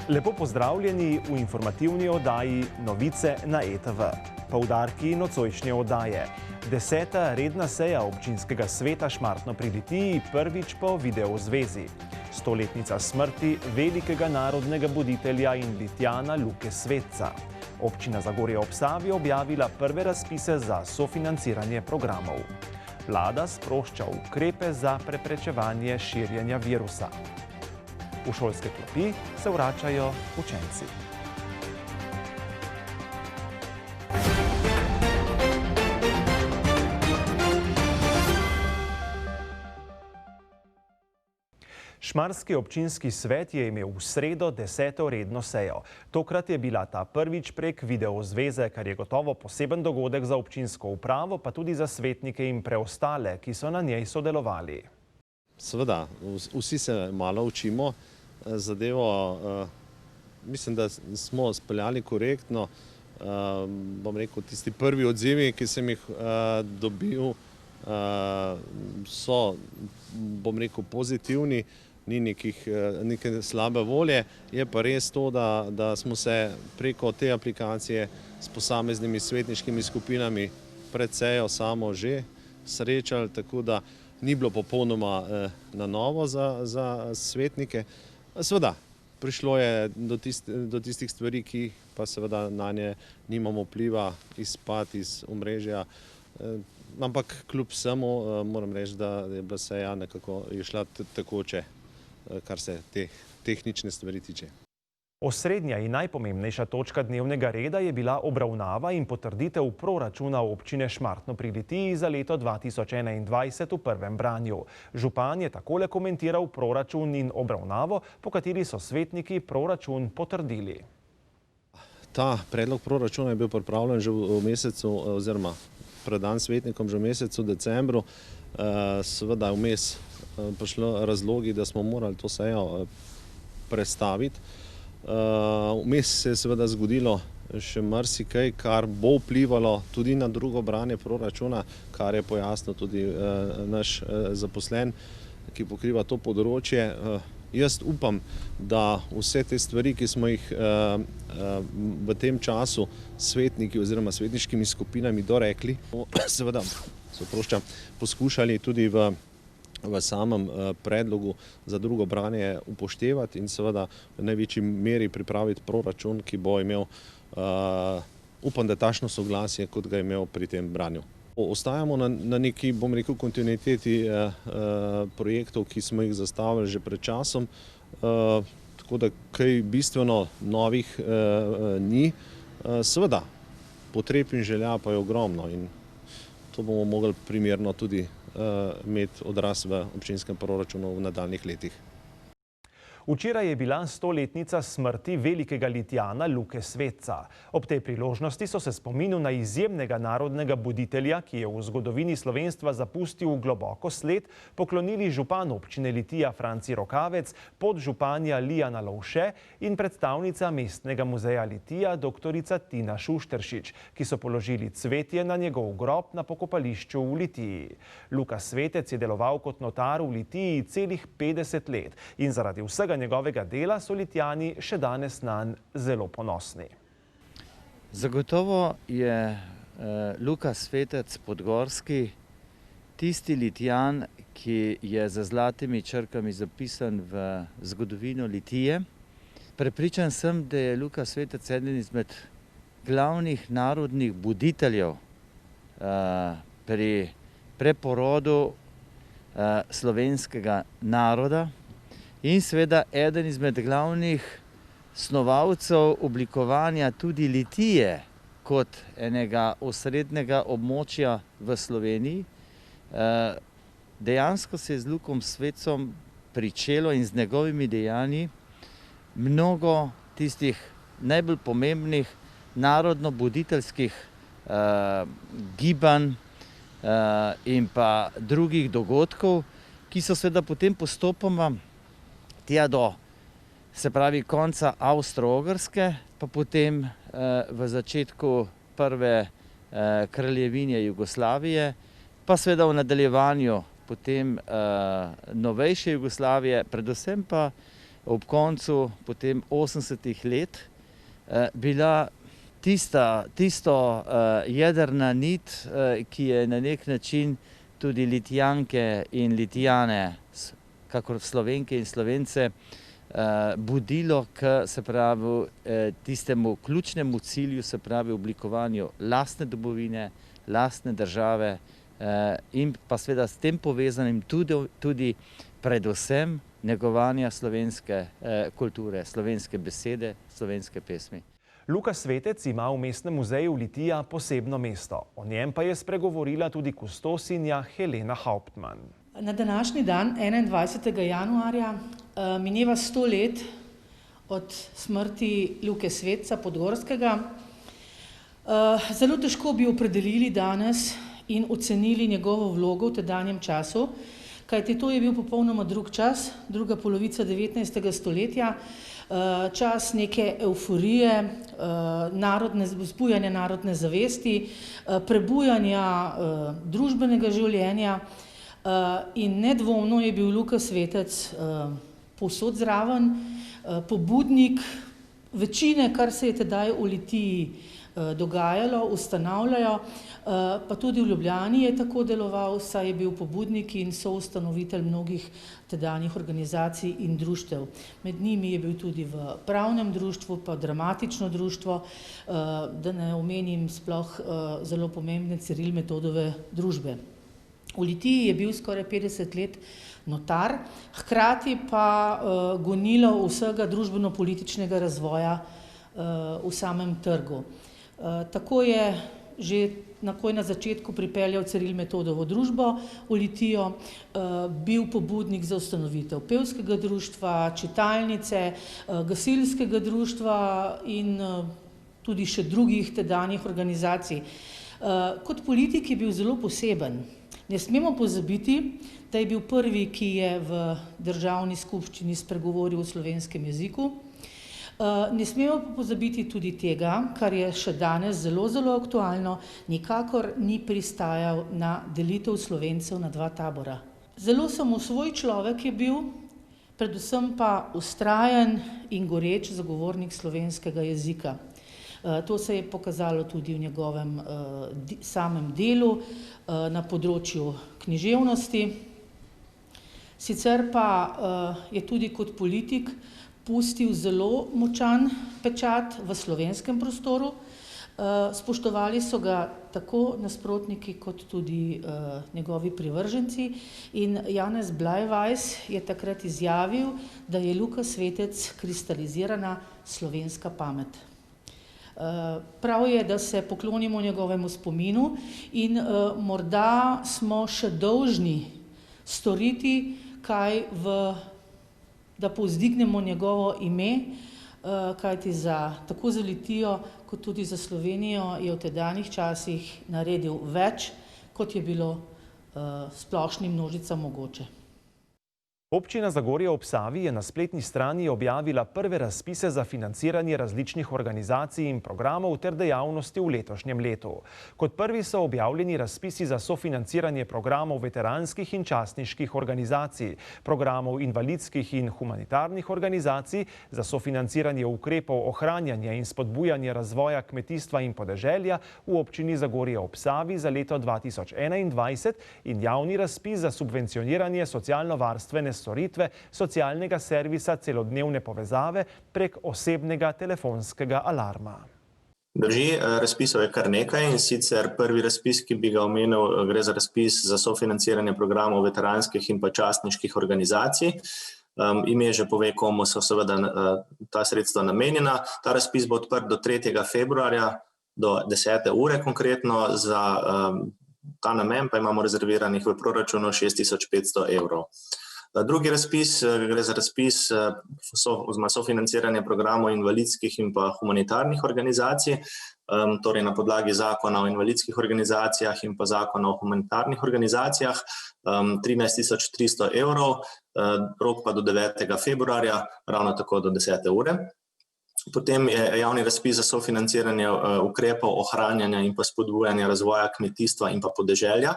Lepo pozdravljeni v informativni oddaji Novice na ETV. Poudarki nocojšnje oddaje. 10. redna seja občinskega sveta Šmartno pri Litiji prvič po videozvezi. 100-letnica smrti velikega narodnega buditelja in Litijana Luke Svetca. Občina Zagorje ob Savi objavila prve razpise za sofinanciranje programov. Vlada sprošča ukrepe za preprečevanje širjenja virusa. V šolske klopi se vračajo učenci. Šmarski občinski svet je imel v sredo 10. redno sejo. Tokrat je bila ta prvič prek videozveze, kar je gotovo poseben dogodek za občinsko upravo, pa tudi za svetnike in preostale, ki so na njej sodelovali. Seveda, vsi se malo učimo zadevo. Mislim, da smo speljali korektno. Bom rekel, tisti prvi odzivi, ki sem jih dobil, so, bom rekel, pozitivni, ni neke slabe volje. Je pa res to, da smo se preko te aplikacije s posameznimi svetniškimi skupinami pred sejo samo že srečali, tako da ni bilo popolnoma na novo za svetnike. Seveda, prišlo je do tistih stvari, ki pa seveda na nje nimamo vpliva, izpad iz omrežja. Ampak kljub vsemu moram reči, da je bila seja nekako šla tekoče, kar se te tehnične stvari tiče. Osrednja in najpomembnejša točka dnevnega reda je bila obravnava in potrditev proračuna občine Šmartno pri Litiji za leto 2021 v prvem branju. Župan je takole komentiral proračun in obravnavo, po kateri so svetniki proračun potrdili. Ta predlog proračuna je bil pripravljen že v mesecu, oziroma predan svetnikom že v mesecu decembru. Seveda je vmes prišlo razlogi, da smo morali to sejo prestaviti. Vmes se je seveda zgodilo še marsikaj, kar bo vplivalo tudi na drugo branje proračuna, kar je pojasnil tudi naš zaposlen, ki pokriva to področje. Jaz upam, da vse te stvari, ki smo jih v tem času svetniki oziroma svetniškimi skupinami dorekli, seveda poskušali tudi v samem predlogu za drugo branje upoštevati in seveda v največji meri pripraviti proračun, ki bo imel, upam, da takšno soglasje, kot ga je imel pri tem branju. Ostajamo na neki, bom rekel, kontinuiteti projektov, ki smo jih zastavili že pred časom, tako da kaj bistveno novih ni. Seveda, potreb in želja pa je ogromno in to bomo mogli primerno tudi imeti odraz v občinskem proračunu v nadaljnjih letih. Včeraj je bila 100-letnica smrti velikega Litijana Luke Svetca. Ob tej priložnosti so se spominu na izjemnega narodnega buditelja, ki je v zgodovini slovenstva zapustil globoko sled, poklonili župan občine Litija Franci Rokavec, podžupanja Lijana Lovše in predstavnica Mestnega muzeja Litija doktorica Tina Šušteršič, ki so položili cvetje na njegov grob na pokopališču v Litiji. Luka Svetec je deloval kot notar v Litiji celih 50 let in zaradi vsega njegovega dela so Litijani še danes nanj zelo ponosni. Zagotovo je Luka Svetec Podgorski tisti Litijan, ki je z zlatimi črkami zapisan v zgodovino Litije. Prepričan sem, da je Luka Svetec eden izmed glavnih narodnih buditeljev pri preporodu slovenskega naroda in seveda eden izmed glavnih snovalcev oblikovanja tudi Litije kot enega osrednjega območja v Sloveniji. Dejansko se je z Lukom Svetcem pričelo in z njegovimi dejanji mnogo tistih najbolj pomembnih narodno-buditeljskih gibanj in pa drugih dogodkov, ki so seveda potem postopoma tja do, se pravi, konca Avstro-Ogrske, pa potem v začetku prve kraljevine Jugoslavije, pa seveda v nadaljevanju potem novejše Jugoslavije, predvsem pa ob koncu potem 80. let bila tisto jedrna nit, ki je na nek način tudi Litijanke in Litijane, kakor Slovenke in Slovence, budilo k, se pravi, tistemu ključnemu cilju, se pravi, oblikovanju lastne domovine, lastne države in pa seveda s tem povezanim tudi predvsem negovanja slovenske kulture, slovenske besede, slovenske pesmi. Luka Svetec ima v Mestnem muzeju Litija posebno mesto. O njem pa je spregovorila tudi kustosinja Helena Hauptmann. Na današnji dan, 21. januarja, mineva 100 let od smrti Luke Svetca Podgorskega. Zelo težko bi opredelili danes in ocenili njegovo vlogo v tedanjem času, kajti to je bil popolnoma drug čas, druga polovica 19. stoletja, čas neke evforije, vzbujanja narodne zavesti, prebujanja družbenega življenja in nedvomno je bil Luka Svetec povsod zraven, pobudnik večine, kar se je tedaj v Litiji dogajalo, ustanavljajo, pa tudi v Ljubljani je tako deloval, saj je bil pobudnik in soustanovitelj mnogih tedanjih organizacij in društev. Med njimi je bil tudi v pravnem društvu, pa dramatično društvo, da ne omenim sploh zelo pomembne Ciril Metodove družbe. V Litiji je bil skoraj 50 let notar, hkrati pa gonilo vsega družbeno-političnega razvoja v samem trgu. Tako je že takoj na začetku pripeljal Ciril Metodovo družbo v Litijo, bil pobudnik za ustanovitev pevskega društva, čitalnice, gasilskega društva in tudi še drugih tedanjih organizacij. Kot politik je bil zelo poseben. Ne smemo pozabiti, da je bil prvi, ki je v državni skupščini spregovoril v slovenskem jeziku. Ne smemo pa pozabiti tudi tega, kar je še danes zelo, zelo aktualno, nikakor ni pristajal na delitev Slovencev na dva tabora. Zelo samosvoj človek je bil, predvsem pa vztrajen in goreč zagovornik slovenskega jezika. To se je pokazalo tudi v njegovem samem delu na področju književnosti. Sicer pa je tudi kot politik pustil zelo močan pečat v slovenskem prostoru. Spoštovali so ga tako nasprotniki kot tudi njegovi privrženci in Janez Blajvajs je takrat izjavil, da je Luka Svetec kristalizirana slovenska pamet. Prav je, da se poklonimo njegovemu spominu in morda smo še dolžni storiti kaj, da povzdignemo njegovo ime, kajti tako za Litijo kot tudi za Slovenijo je v tedanjih časih naredil več, kot je bilo splošni množicam mogoče. Občina Zagorje ob Savi je na spletni strani objavila prve razpise za financiranje različnih organizacij in programov ter dejavnosti v letošnjem letu. Kot prvi so objavljeni razpisi za sofinanciranje programov veteranskih in častniških organizacij, programov invalidskih in humanitarnih organizacij, za sofinanciranje ukrepov ohranjanja in spodbujanja razvoja kmetijstva in podeželja v občini Zagorje ob Savi za leto 2021 in javni razpis za subvencioniranje socialno-varstvene storitve socialnega servisa celodnevne povezave prek osebnega telefonskega alarma. Drži, razpisov je kar nekaj in sicer prvi razpis, ki bi ga omenil, gre za razpis za sofinanciranje programov veteranskih in pa častniških organizacij. Ime že pove, komu so seveda ta sredstva namenjena. Ta razpis bo odprt do 3. februarja do 10. ure konkretno. Za ta namen pa imamo rezerviranih v proračunu 6500 evrov. Drugi razpis gre za razpis sofinanciranje programov invalidskih in pa humanitarnih organizacij, torej na podlagi zakona o invalidskih organizacijah in pa zakona o humanitarnih organizacijah, 13 300 evrov, rok pa do 9. februarja, ravno tako do 10. ure. Potem je javni razpis za sofinanciranje ukrepov ohranjanja in pa spodbujanja razvoja kmetijstva in pa podeželja.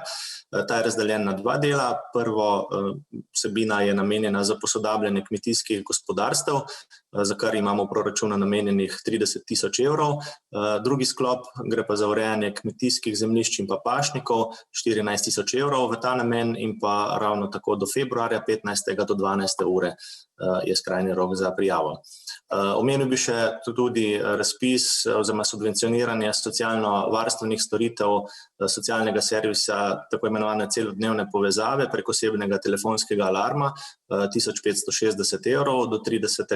Ta je razdeljen na dva dela. Prvo vsebina je namenjena za posodabljanje kmetijskih gospodarstev, za kar imamo v proračunu namenjenih 30.000 evrov. Drugi sklop gre pa za urejanje kmetijskih zemljišč in pa pašnikov, 14.000 evrov v ta namen in pa ravno tako do februarja 15. do 12. ure je skrajni rok za prijavo. Omenil bi še tudi razpis oziroma subvencioniranje socialno-varstvenih storitev socialnega servisa, tako imenovane celodnevne povezave preko osebnega telefonskega alarma, 1560 evrov do 30.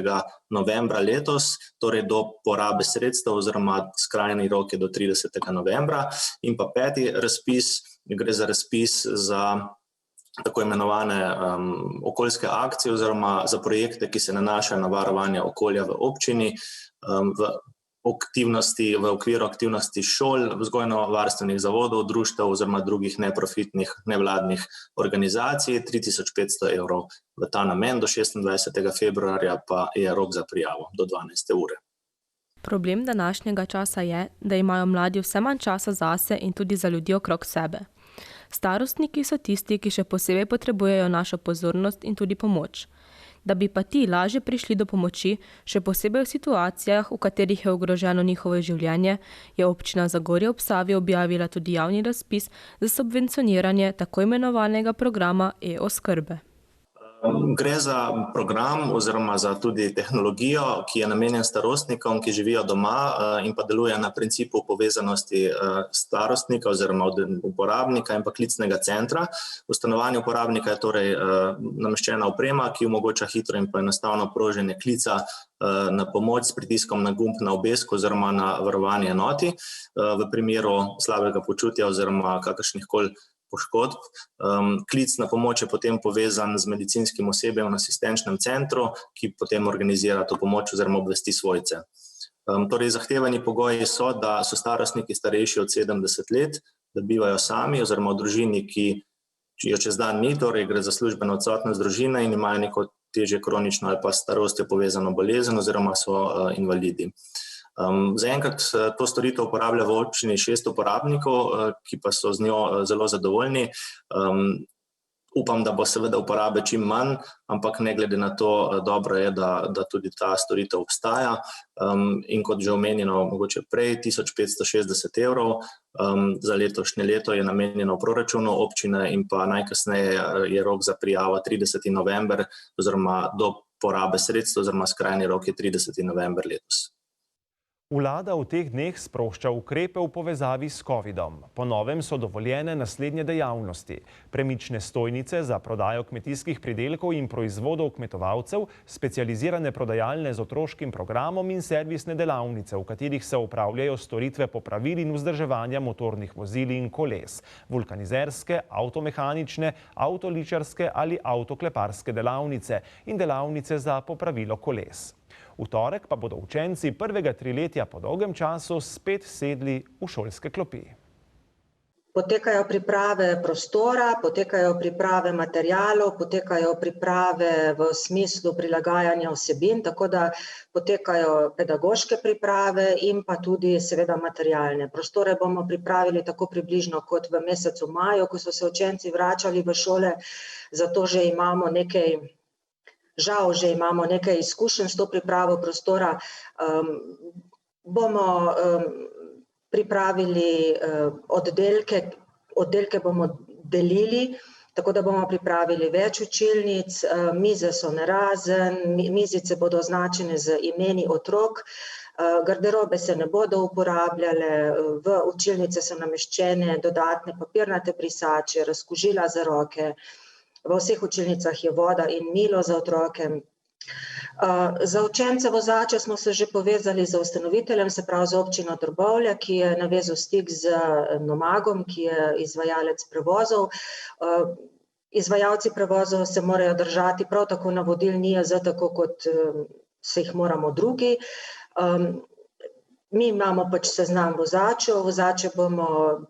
novembra letos, torej do porabe sredstev oziroma skrajni rok je do 30. novembra. In pa peti razpis, gre za razpis za tako imenovane okoljske akcije oziroma za projekte, ki se nanašajo na varovanje okolja v občini, v okviru aktivnosti šol, vzgojno-varstvenih zavodov, društev oziroma drugih neprofitnih nevladnih organizacij, 3.500 evrov v ta namen, do 26. februarja pa je rok za prijavo do 12. ure. Problem današnjega časa je, da imajo mladi vse manj časa zase in tudi za ljudi okrog sebe. Starostniki so tisti, ki še posebej potrebujejo našo pozornost in tudi pomoč. Da bi pa ti lažje prišli do pomoči, še posebej v situacijah, v katerih je ogroženo njihovo življenje, je občina Zagorje ob Savi objavila tudi javni razpis za subvencioniranje tako imenovanega programa e-oskrbe. Gre za program oziroma za tudi tehnologijo, ki je namenjen starostnikom, ki živijo doma in pa deluje na principu povezanosti starostnika oziroma uporabnika in pa klicnega centra. V stanovanju uporabnika je torej nameščena oprema, ki omogoča hitro in pa enostavno proženje klica na pomoč s pritiskom na gumb na obesk oziroma na varovani enoti v primeru slabega počutja oziroma kakršnihkoli poškodb. Klic na pomoč je potem povezan z medicinskim osebjem v asistenčnem centru, ki potem organizira to pomoč oziroma obvesti svojce. Torej, zahtevani pogoji so, da so starostniki starejši od 70 let, da bivajo sami oziroma v družini, ki jo čez dan ni, torej gre za službeno odsotnost družine in imajo neko težje kronično ali pa starostjo povezano bolezen oziroma so invalidi. Zaenkrat to storitev uporablja v občini 6 uporabnikov, ki pa so z njo zelo zadovoljni. Upam, da bo seveda uporabe čim manj, ampak ne glede na to, dobro je, da tudi ta storitev obstaja. In kot že omenjeno, mogoče prej, 1560 evrov za letošnje leto je namenjeno v proračunu občine in pa najkasneje je rok za prijavo 30. november oziroma do porabe sredstev oziroma skrajni rok je 30. november letos. Vlada v teh dneh sprošča ukrepe v povezavi s covidom. Po novem so dovoljene naslednje dejavnosti: premične stojnice za prodajo kmetijskih pridelkov in proizvodov kmetovalcev, specializirane prodajalne z otroškim programom in servisne delavnice, v katerih se opravljajo storitve popravil in vzdrževanja motornih vozil in koles, vulkanizerske, avtomehanične, avtoličarske ali avtokleparske delavnice in delavnice za popravilo koles. V torek pa bodo učenci prvega triletja po dolgem času spet sedli v šolske klopi. Potekajo priprave prostora, potekajo priprave materialov, potekajo priprave v smislu prilagajanja vsebin, tako da potekajo pedagoške priprave in pa tudi seveda materialne. Prostore bomo pripravili tako približno kot v mesecu maju, ko so se učenci vračali v šole, zato že imamo nekaj izkušenj s to pripravo prostora. Bomo pripravili oddelke bomo delili, tako da bomo pripravili več učilnic, mize so narazen, mizice bodo označene z imeni otrok, garderobe se ne bodo uporabljale, v učilnice so nameščene dodatne papirnate brisače, razkužila za roke. V vseh učilnicah je voda in milo za otroke. Za učence vozače smo se že povezali z ustanoviteljem, se pravi z občino Trbovlje, ki je navezal stik z Nomagom, ki je izvajalec prevozov. Izvajalci prevozov se morajo držati prav tako navodil NIJZ, tako kot se jih moramo drugi. Mi imamo pač seznam vozačev, vozače bomo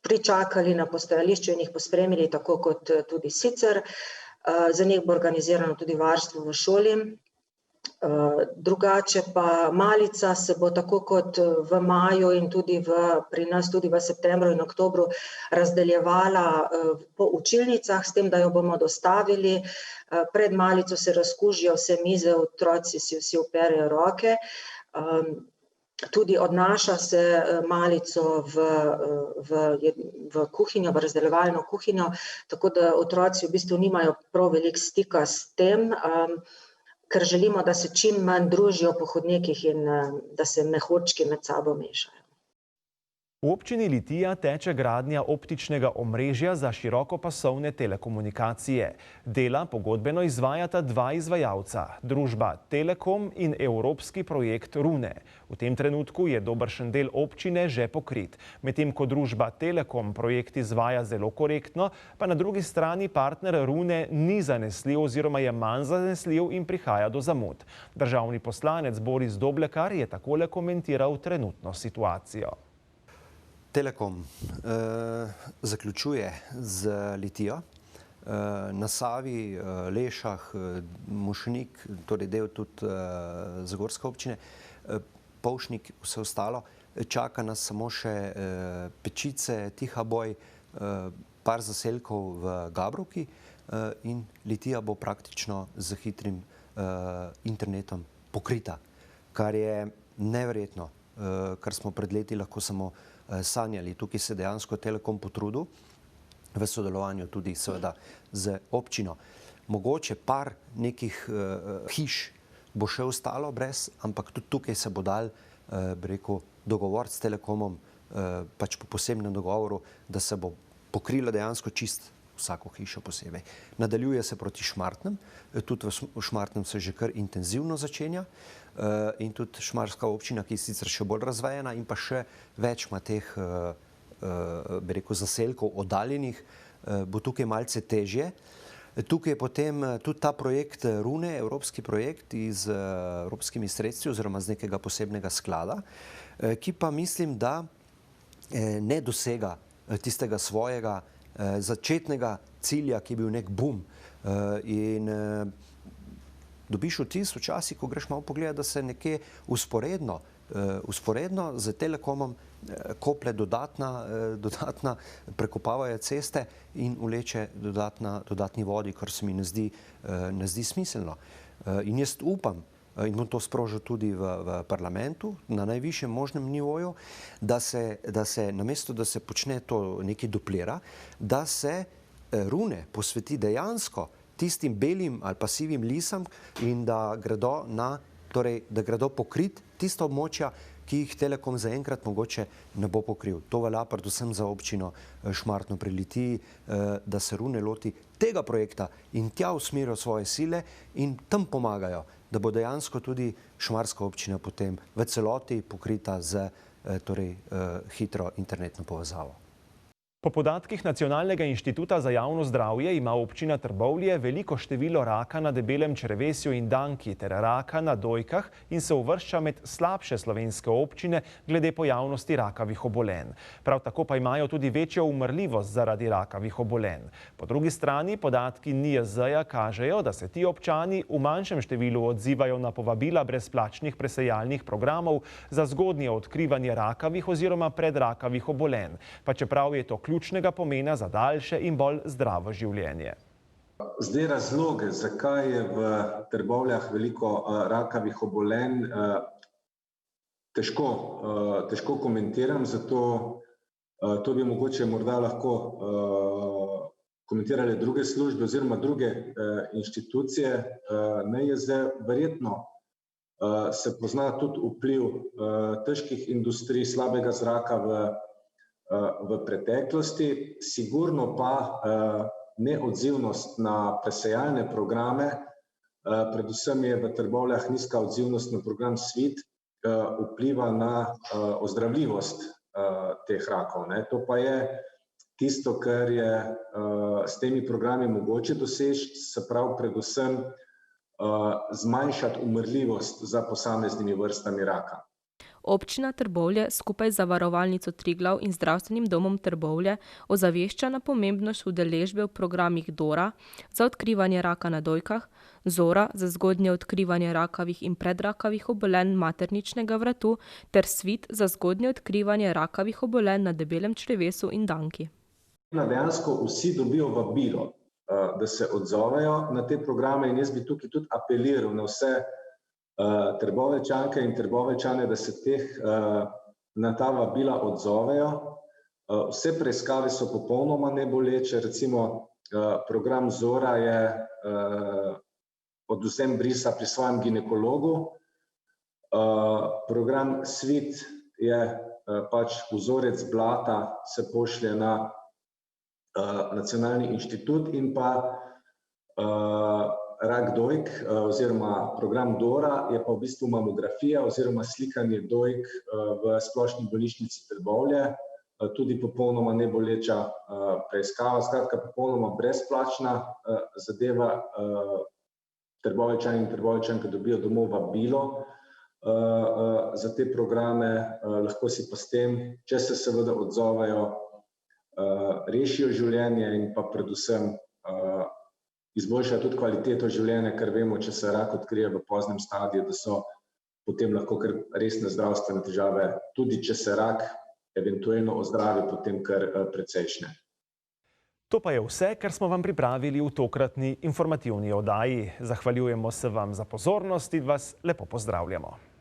pričakali na postajališču in jih pospremili tako kot tudi sicer. Za njih bo organizirano tudi varstvo v šoli. Drugače pa malica se bo tako kot v maju in tudi pri nas tudi v septembru in oktobru razdeljevala po učilnicah, s tem, da jo bomo dostavili. Pred malico se razkužijo vse mize, otroci si vsi operejo roke. Tudi odnaša se malico v kuhinjo, v razdeljevalno kuhinjo, tako da otroci v bistvu nimajo prav veliko stika s tem, ker želimo, da se čim manj družijo po hodnikih in da se mehurčki med sabo mešajo. V občini Litija teče gradnja optičnega omrežja za širokopasovne telekomunikacije. Dela pogodbeno izvajata dva izvajalca, družba Telekom in evropski projekt Rune. V tem trenutku je dobršen del občine že pokrit. Medtem ko družba Telekom projekt izvaja zelo korektno, pa na drugi strani partner Rune ni zanesljiv oziroma je manj zanesljiv in prihaja do zamud. Državni poslanec Boris Doblekar je takole komentiral trenutno situacijo. Telekom zaključuje z Litijo, na Savi, Lešah, Mošnik, torej del tudi Zagorske občine, Polšnik, vse ostalo. Čaka nas samo še Pečice, Tihaboj, par zaselkov v Gabrovki in Litija bo praktično z hitrim internetom pokrita, kar je neverjetno, kar smo pred leti lahko samo sanjali. Tukaj se dejansko Telekom potrudil v sodelovanju tudi seveda z občino. Mogoče par nekih hiš bo še ostalo brez, ampak tudi tukaj se bo dal, bi rekel, dogovor s Telekomom, pač po posebnem dogovoru, da se bo pokrila dejansko čist vsako hišo posebej. Nadaljuje se proti Šmartnem, tudi v Šmartnem se že kar intenzivno začenja in tudi šmarska občina, ki je sicer še bolj razvejena in pa še več ima teh, bi rekel, zaselkov oddaljenih, bo tukaj malce težje. Tukaj je potem tudi ta projekt Rune, evropski projekt z evropskimi sredstvi oziroma z nekega posebnega sklada, ki pa mislim, da ne dosega tistega svojega začetnega cilja, ki je bil nek boom. In dobiš vtis včasih, ko greš malo pogledati, da se nekje usporedno z Telekomom koplje dodatna prekopavajo ceste in vleče dodatni vodi, kar se mi ne zdi smiselno. In jaz upam, in bom to sprožil tudi v parlamentu, na najvišjem možnem nivoju, da se namesto, da se počne to nekaj duplira, da se Rune posveti dejansko tistim belim ali pa sivim lisam in da gredo pokrit tista območja, ki jih Telekom zaenkrat mogoče ne bo pokril. To velja predvsem za občino Šmartno pri Litiji, da se Rune loti tega projekta in tja usmerijo svoje sile in tam pomagajo, da bo dejansko tudi šmarska občina potem v celoti pokrita z hitro internetno povezavo. Po podatkih Nacionalnega inštituta za javno zdravje ima občina Trbovlje veliko število raka na debelem črevesju in danki ter raka na dojkah in se uvršča med slabše slovenske občine glede pojavnosti rakavih obolenj. Prav tako pa imajo tudi večjo umrljivost zaradi rakavih obolenj. Po drugi strani podatki NIJZ-ja kažejo, da se ti občani v manjšem številu odzivajo na povabila brezplačnih presejalnih programov za zgodnje odkrivanje rakavih oziroma predrakavih obolenj, pa čeprav je to ključnega pomena za daljše in bolj zdravo življenje. Zdaj razloge, zakaj je v Trbovljah veliko rakavih obolenj, težko komentiram, zato to bi mogoče morda lahko komentirale druge službe oziroma druge inštitucije. NIJZ verjetno se pozna tudi vpliv težkih industrij, slabega zraka v preteklosti, sigurno pa neodzivnost na presejalne programe, predvsem je v Trbovljah nizka odzivnost na program SVIT, vpliva na ozdravljivost teh rakov. To pa je tisto, kar je s temi programi mogoče doseči, se pravi predvsem zmanjšati umrljivost za posameznimi vrstami raka. Občina Trbovlje skupaj z Zavarovalnico Triglav in Zdravstvenim domom Trbovlje ozavešča na pomembnost udeležbe v programih DORA za odkrivanje raka na dojkah, Zora za zgodnje odkrivanje rakavih in predrakavih obolenj materničnega vratu ter Svit za zgodnje odkrivanje rakavih obolenj na debelem črevesu in danki. Dejansko vsi dobijo vabilo, da se odzovejo na te programe in jaz bi tukaj tudi apeliral na vse Trboveljčanke in Trboveljčane, da se na ta vabila odzovejo. Vse preiskave so popolnoma neboleče, recimo program Zora je odvzem brisa pri svojem ginekologu, program Svit je pač vzorec blata se pošlje na Nacionalni inštitut in pa rak dojk oziroma program Dora je pa v bistvu mamografija oziroma slikanje dojk v Splošni bolnišnici Trbovlje, tudi popolnoma neboleča preiskava, skratka popolnoma brezplačna zadeva. Trboveljčani in Trboveljčanke dobijo domov vabilo za te programe, lahko si pa s tem, če se seveda odzovejo, rešijo življenje in pa predvsem izboljšajo tudi kvaliteto življenja, ker vemo, če se rak odkrije v poznem stadiju, da so potem lahko kar resne zdravstvene težave, tudi če se rak eventualno ozdravi, potem kar precejšnje. To pa je vse, kar smo vam pripravili v tokratni informativni oddaji. Zahvaljujemo se vam za pozornost in vas lepo pozdravljamo.